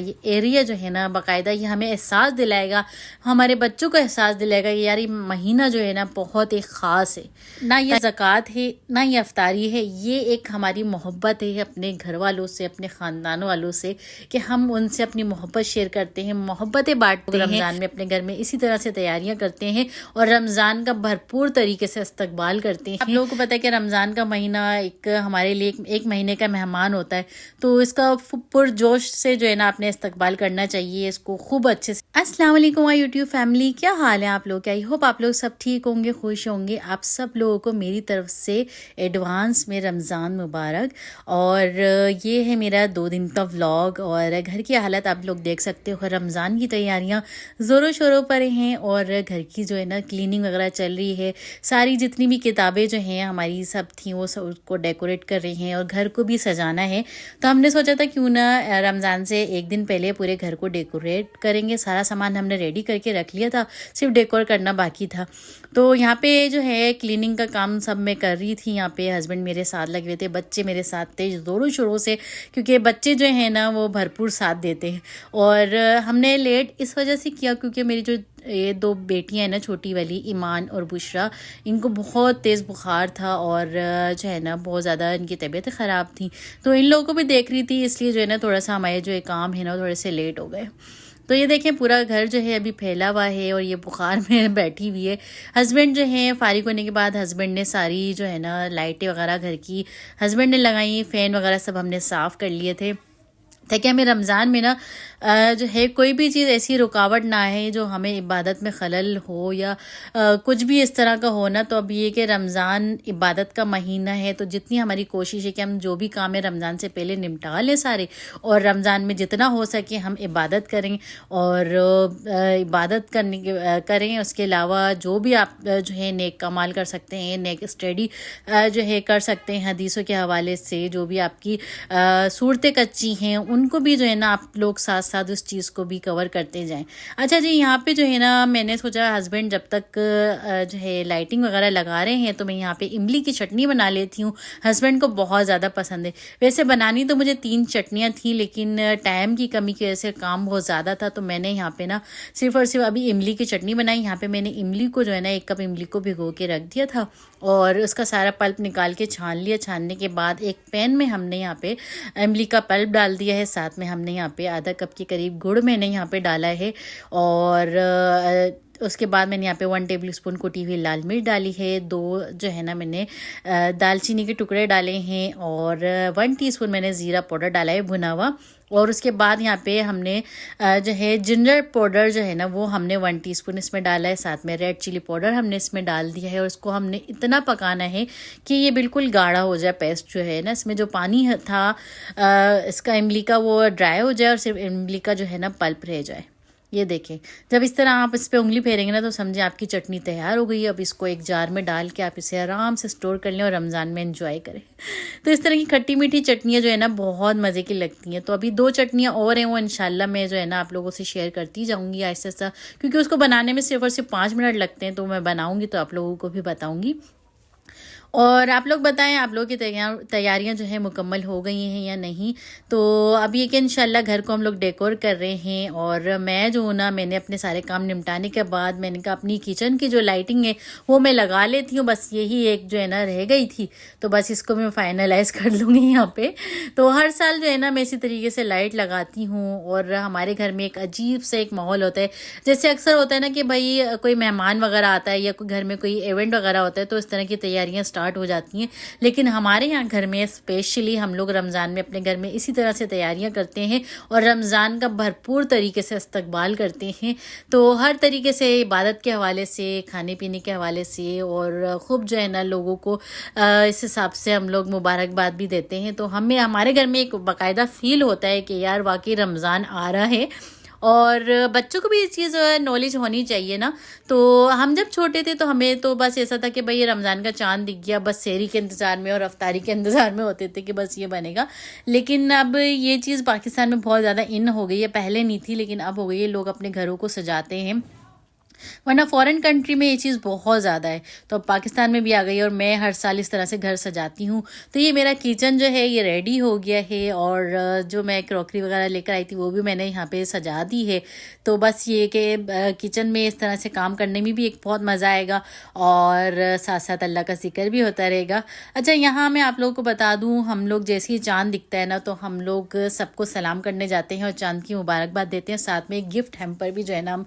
ये एरिया जो है ना बाकायदा ये हमें एहसास दिलाएगा, हमारे बच्चों को एहसास दिलाएगा कि यार ये महीना जो है ना बहुत ही ख़ास है। ना ये ज़कात है ना ये अफ्तारी है, ये एक हमारी मोहब्बत है अपने घर वालों से, अपने ख़ानदान वालों से, कि हम उनसे अपनी मोहब्बत शेयर करते हैं, मोहब्बतें बांटते हैं। रमज़ान में अपने घर में इसी तरह से तैयारियाँ करते हैं और रमज़ान का भरपूर तरीके से इस्तकबाल करते हैं। आप लोगों को पता है कि रमज़ान का महीना एक हमारे लिए एक महीने का मेहमान होता है, तो इसका पुरजोश से जो है ना आपने इस्तकबाल करना चाहिए इसको खूब अच्छे से। अस्सलाम वालेकुम माय यूट्यूब फैमिली, क्या हाल है आप लोग? आई होप आप लोग सब ठीक होंगे, खुश होंगे। आप सब लोगों को मेरी तरफ से एडवांस में रमज़ान मुबारक। और ये है मेरा 2 दिन का व्लॉग और घर की हालत आप लोग देख सकते हो। रमज़ान की तैयारियां ज़ोरों शोरों पर हैं और घर की जो है ना क्लीनिंग वगैरह चल रही है। सारी जितनी भी किताबें जो हैं हमारी सब थी वो सब उसको डेकोरेट कर रही हैं और घर को भी सजाना है। तो हमने सोचा था क्यों ना रमज़ान से एक दिन पहले पूरे घर को डेकोरेट करेंगे। सारा सामान हमने रेडी करके रख लिया था, सिर्फ डेकोर करना बाकी था। तो यहाँ पे जो है क्लीनिंग का काम सब मैं कर रही थी। यहाँ पे हस्बैंड मेरे साथ लगे हुए थे, बच्चे मेरे साथ थे ज़ोरों शोरों से, क्योंकि बच्चे जो हैं ना वो भरपूर साथ देते हैं। और हमने लेट इस वजह से किया क्योंकि मेरी जो ये 2 बेटियां हैं ना, छोटी वाली ईमान और बुशरा, इनको बहुत तेज़ बुखार था और जो है ना बहुत ज़्यादा इनकी तबीयत ख़राब थी। तो इन लोगों को भी देख रही थी, इसलिए जो है ना थोड़ा सा हमारे जो ये काम है ना थोड़े से लेट हो गए। तो ये देखें पूरा घर जो है अभी फैला हुआ है और ये बुखार में बैठी हुई है। हस्बैंड जो है फारिग होने के बाद हस्बैंड ने सारी जो है ना लाइटें वगैरह घर की हस्बैंड ने लगाई, फ़ैन वगैरह सब हमने साफ़ कर लिए थे ताकि हमें रमज़ान में ना जो है कोई भी चीज़ ऐसी रुकावट ना है जो हमें इबादत में खलल हो या कुछ भी इस तरह का हो ना। तो अब ये कि रमज़ान इबादत का महीना है, तो जितनी हमारी कोशिश है कि हम जो भी काम है रमज़ान से पहले निपटा लें सारे, और रमज़ान में जितना हो सके हम इबादत करें और इबादत करें। उसके अलावा जो भी आप जो है नेक कमाल कर सकते हैं, नेक स्टडी जो है कर सकते हैं हदीसों के हवाले से, जो भी आपकी सूरतें कच्ची हैं उनको भी जो है ना आप लोग साथ साथ उस चीज़ को भी कवर करते जाएं। अच्छा जी, यहाँ पे जो है ना मैंने सोचा हस्बैंड जब तक जो है लाइटिंग वगैरह लगा रहे हैं तो मैं यहाँ पे इमली की चटनी बना लेती हूँ। हस्बैंड को बहुत ज़्यादा पसंद है। वैसे बनानी तो मुझे 3 चटनियाँ थी, लेकिन टाइम की कमी की वजह से काम बहुत ज़्यादा था, तो मैंने यहाँ पे ना सिर्फ और सिर्फ अभी इमली की चटनी बनाई। यहाँ पे मैंने इमली को जो है ना 1 कप इमली को भिगो के रख दिया था और उसका सारा पल्प निकाल के छान लिया। छानने के बाद एक पैन में हमने यहाँ पे इमली का पल्प डाल दिया है, साथ में हमने यहाँ पे आधा कप के करीब गुड़ मैंने यहाँ पे डाला है और उसके बाद मैंने यहाँ पे 1 टेबल स्पून कुटी हुई लाल मिर्च डाली है। 2 जो है ना मैंने दालचीनी के टुकड़े डाले हैं और 1 टीस्पून मैंने ज़ीरा पाउडर डाला है भुना हुआ। और उसके बाद यहाँ पे हमने जो है जिंजर पाउडर जो है ना वो हमने 1 टीस्पून इसमें डाला है। साथ में रेड चिली पाउडर हमने इसमें डाल दिया है और इसको हमने इतना पकाना है कि ये बिल्कुल गाढ़ा हो जाए। पेस्ट जो है ना इसमें जो पानी था इसका इमली का वो ड्राई हो जाए और सिर्फ इमली का जो है ना पल्प रह जाए। ये देखें, जब इस तरह आप इस पर उंगली फेरेंगे ना तो समझे आपकी चटनी तैयार हो गई है। अब इसको एक जार में डाल के आप इसे आराम से स्टोर कर लें और रमज़ान में एंजॉय करें। तो इस तरह की खट्टी मीठी चटनियाँ जो है ना बहुत मज़े की लगती हैं। तो अभी 2 चटनियाँ और हैं, वो इंशाल्लाह मैं जो है ना आप लोगों से शेयर करती जाऊँगी आहिस्ता आहिस्ता, क्योंकि उसको बनाने में सिर्फ और सिर्फ 5 मिनट लगते हैं। तो मैं बनाऊँगी तो आप लोगों को भी बताऊँगी। और आप लोग बताएं आप लोगों की तैयारियां जो है मुकम्मल हो गई हैं या नहीं। तो अब ये कि इंशाल्लाह घर को हम लोग डेकोर कर रहे हैं और मैं जो हूँ ना मैंने अपने सारे काम निपटाने के बाद मैंने कहा अपनी किचन की जो लाइटिंग है वो मैं लगा लेती हूँ। बस यही एक जो है ना रह गई थी, तो बस इसको मैं फाइनलाइज़ कर लूँगी यहाँ पे। तो हर साल जो है ना मैं इसी तरीके से लाइट लगाती हूँ और हमारे घर में एक अजीब सा एक माहौल होता है। जैसे अक्सर होता है ना कि भाई कोई मेहमान वगैरह आता है या कोई घर में कोई इवेंट वगैरह होता है तो इस तरह की तैयारियाँ स्टार्ट हो जाती हैं। लेकिन हमारे यहाँ घर में स्पेशली हम लोग रमज़ान में अपने घर में इसी तरह से तैयारियां करते हैं और रमज़ान का भरपूर तरीके से इस्तकबाल करते हैं। तो हर तरीके से इबादत के हवाले से, खाने पीने के हवाले से और ख़ूब जो है ना लोगों को इस हिसाब से हम लोग मुबारकबाद भी देते हैं। तो हमें हमारे घर में एक बाकायदा फ़ील होता है कि यार वाकई रमज़ान आ रहा है। और बच्चों को भी ये चीज़ नॉलेज होनी चाहिए ना। तो हम जब छोटे थे तो हमें तो बस ऐसा था कि भाई ये रमज़ान का चांद दिख गया, बस सेहरी के इंतज़ार में और अफ्तारी के इंतज़ार में होते थे कि बस ये बनेगा। लेकिन अब ये चीज़ पाकिस्तान में बहुत ज़्यादा इन हो गई है, पहले नहीं थी लेकिन अब हो गई है। लोग अपने घरों को सजाते हैं वरना फॉरेन कंट्री में ये चीज़ बहुत ज़्यादा है। तो अब पाकिस्तान में भी आ गई है और मैं हर साल इस तरह से घर सजाती हूँ। तो ये मेरा किचन जो है ये रेडी हो गया है और जो मैं क्रॉकरी वगैरह लेकर आई थी वो भी मैंने यहाँ पे सजा दी है। तो बस ये कि किचन में इस तरह से काम करने में भी एक बहुत मज़ा आएगा और साथ साथ अल्लाह का जिक्र भी होता रहेगा। अच्छा, यहाँ मैं आप लोगों को बता दूँ, हम लोग जैसे ही चाँद दिखता है ना तो हम लोग सबको सलाम करने जाते हैं और चाँद की मुबारकबाद देते हैं। साथ में एक गिफ्ट हैम्पर भी जो है ना हम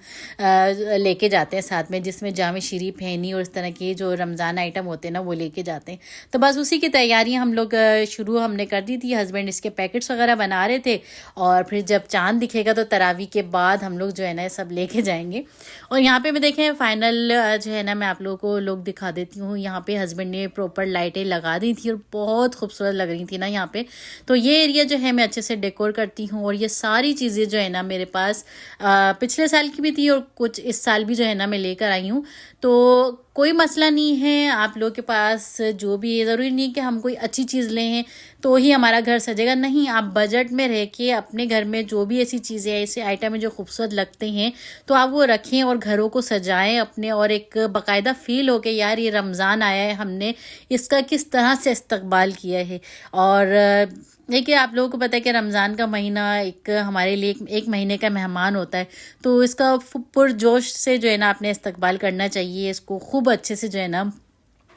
लेके जाते हैं साथ में, जिसमें जामे शरीफ हैनी और इस तरह के जो रमज़ान आइटम होते हैं ना वो लेके जाते हैं। तो बस उसी की तैयारियां हम लोग शुरू हमने कर दी थी। हस्बैंड इसके पैकेट्स वगैरह बना रहे थे और फिर जब चांद दिखेगा तो तरावी के बाद हम लोग जो है ना सब लेके जाएंगे। और यहाँ पे मैं देखें फाइनल जो है ना मैं आप लोगों को लोग दिखा देती हूँ। यहाँ पे हस्बैंड ने प्रॉपर लाइटें लगा दी थी और बहुत खूबसूरत लग रही थी ना यहाँ पे। तो ये एरिया जो है मैं अच्छे से डेकोर करती हूँ और ये सारी चीज़ें जो है ना मेरे पास पिछले साल की भी थी और कुछ इस साल भी जो है ना मैं लेकर आई हूँ। तो कोई मसला नहीं है, आप लोगों के पास जो भी है, ज़रूरी नहीं कि हम कोई अच्छी चीज़ लें तो ही हमारा घर सजेगा। नहीं, आप बजट में रह के अपने घर में जो भी ऐसी चीज़ें ऐसे आइटम है जो खूबसूरत लगते हैं तो आप वो रखें और घरों को सजाएं अपने, और एक बाकायदा फ़ील हो कि यार ये रमज़ान आया है, हमने इसका किस तरह से इस्तकबाल किया है। और देखिए, आप लोगों को पता है कि रमज़ान का महीना एक हमारे लिए एक महीने का मेहमान होता है। तो इसका पुरजोश से जो है ना आपने इस्तकबाल करना चाहिए, इसको खूब अच्छे से जो है ना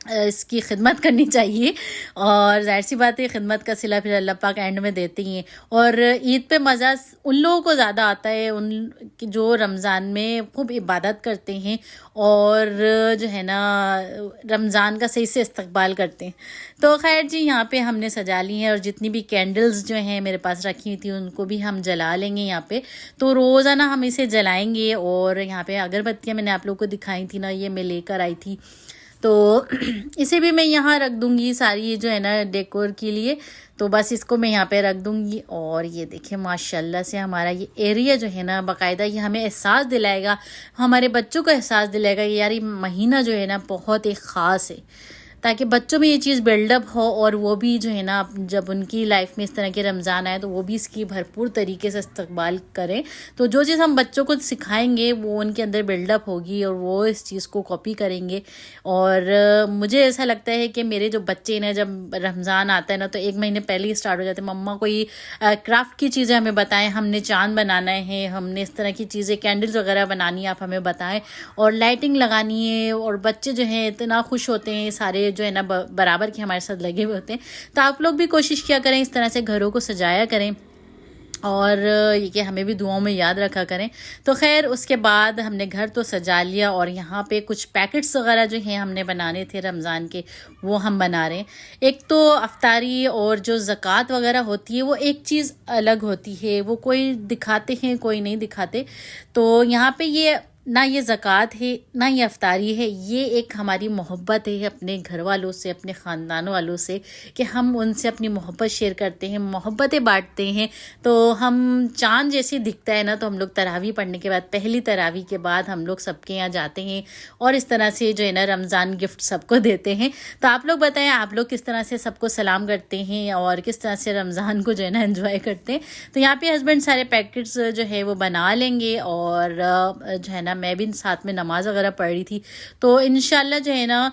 इसकी खिदमत करनी चाहिए। और जाहिर सी बात है, खिदमत का सिला फिर अल्लाह पाक एंड में देते ही हैं। और ईद पे मज़ा उन लोगों को ज़्यादा आता है उन जो रमज़ान में खूब इबादत करते हैं और जो है ना रमज़ान का सही से इस्तकबाल करते हैं। तो खैर जी, यहाँ पे हमने सजा ली हैं और जितनी भी कैंडल्स जो हैं मेरे पास रखी हुई थी उनको भी हम जला लेंगे यहाँ पे। तो रोज़ाना हम इसे जलाएंगे। और यहाँ पे अगरबत्तियाँ मैंने आप लोगों को दिखाई थी ना, ये मैं लेकर आई थी, तो इसे भी मैं यहाँ रख दूँगी सारी जो है ना डेकोर के लिए। तो बस इसको मैं यहाँ पे रख दूँगी। और ये देखिए माशाल्लाह से हमारा ये एरिया जो है ना बाकायदा ये हमें एहसास दिलाएगा, हमारे बच्चों को एहसास दिलाएगा कि यार ये महीना जो है ना बहुत एक ख़ास है, ताकि बच्चों में ये चीज़ बिल्डअप हो और वो भी जो है ना जब उनकी लाइफ में इस तरह के रमज़ान आए तो वो भी इसकी भरपूर तरीके से इस्तकबाल करें। तो जो चीज़ हम बच्चों को सिखाएंगे वो उनके अंदर बिल्डअप होगी और वो इस चीज़ को कॉपी करेंगे। और मुझे ऐसा लगता है कि मेरे जो बच्चे ना जब रमज़ान आता है ना तो एक महीने पहले ही स्टार्ट हो जाते हैं, मम्मा कोई क्राफ्ट की चीज़ें हमें बताएं, हमने चाँद बनाना है, हमने इस तरह की चीज़ें कैंडल्स वगैरह बनानी है, आप हमें बताएं, और लाइटिंग लगानी है। और बच्चे जो हैं इतना खुश होते हैं, सारे जो है ना बराबर के हमारे साथ लगे हुए होते हैं। तो आप लोग भी कोशिश किया करें, इस तरह से घरों को सजाया करें और ये कि हमें भी दुआओं में याद रखा करें। तो खैर उसके बाद हमने घर तो सजा लिया और यहाँ पे कुछ पैकेट्स वगैरह जो हैं हमने बनाने थे रमज़ान के, वो हम बना रहे हैं। एक तो अफ्तारी और जो ज़कात वगैरह होती है वो एक चीज़ अलग होती है, वो कोई दिखाते हैं कोई नहीं दिखाते। तो यहाँ पे ये ना ये ज़कात है ना ये अफ्तारी है, ये एक हमारी मोहब्बत है अपने घर वालों से, अपने ख़ानदान वालों से, कि हम उनसे अपनी मोहब्बत शेयर करते हैं, मोहब्बतें बांटते हैं। तो हम चाँद जैसे दिखता है ना तो हम लोग तरावी पढ़ने के बाद, पहली तरावी के बाद हम लोग सबके यहाँ जाते हैं और इस तरह से जो है ना रमज़ान गिफ्ट सबको देते हैं। तो आप लोग बताएं, आप लोग किस तरह से सबको सलाम करते हैं और किस तरह से रमज़ान को जो है ना एंजॉय करते हैं। तो यहाँ पे हस्बैंड सारे पैकेट्स जो है वो बना लेंगे और जो है ना मैं भी साथ में नमाज़ वगैरह पढ़ रही थी। तो इंशाल्लाह जो है ना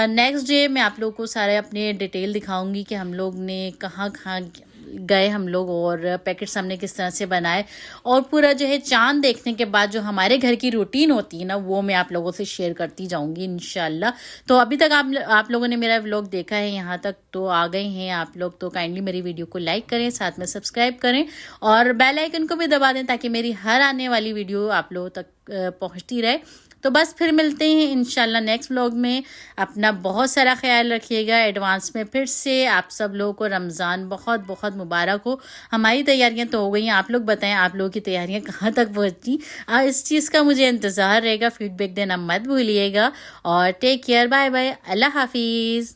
नेक्स्ट डे मैं आप लोगों को सारे अपने डिटेल दिखाऊंगी कि हम लोग ने कहाँ कहाँ गए हम लोग और पैकेट्स हमने किस तरह से बनाए। और पूरा जो है चांद देखने के बाद जो हमारे घर की रूटीन होती है ना वो मैं आप लोगों से शेयर करती जाऊंगी इंशाल्लाह। तो अभी तक आप लोगों ने मेरा व्लॉग देखा है यहाँ तक, तो आ गए हैं आप लोग, तो काइंडली मेरी वीडियो को लाइक करें, साथ में सब्सक्राइब करें और बेल आइकन को भी दबा दें ताकि मेरी हर आने वाली वीडियो आप लोगों तक पहुँचती रहे। तो बस फिर मिलते हैं इंशाल्लाह नेक्स्ट व्लॉग में। अपना बहुत सारा ख्याल रखिएगा। एडवांस में फिर से आप सब लोगों को रमज़ान बहुत बहुत मुबारक हो। हमारी तैयारियां तो हो गई हैं, आप लोग बताएं आप लोगों की तैयारियां कहाँ तक पहुँची। इस चीज़ का मुझे इंतज़ार रहेगा, फीडबैक देना मत भूलिएगा। और टेक केयर, बाय बाय, अल्लाह हाफिज़।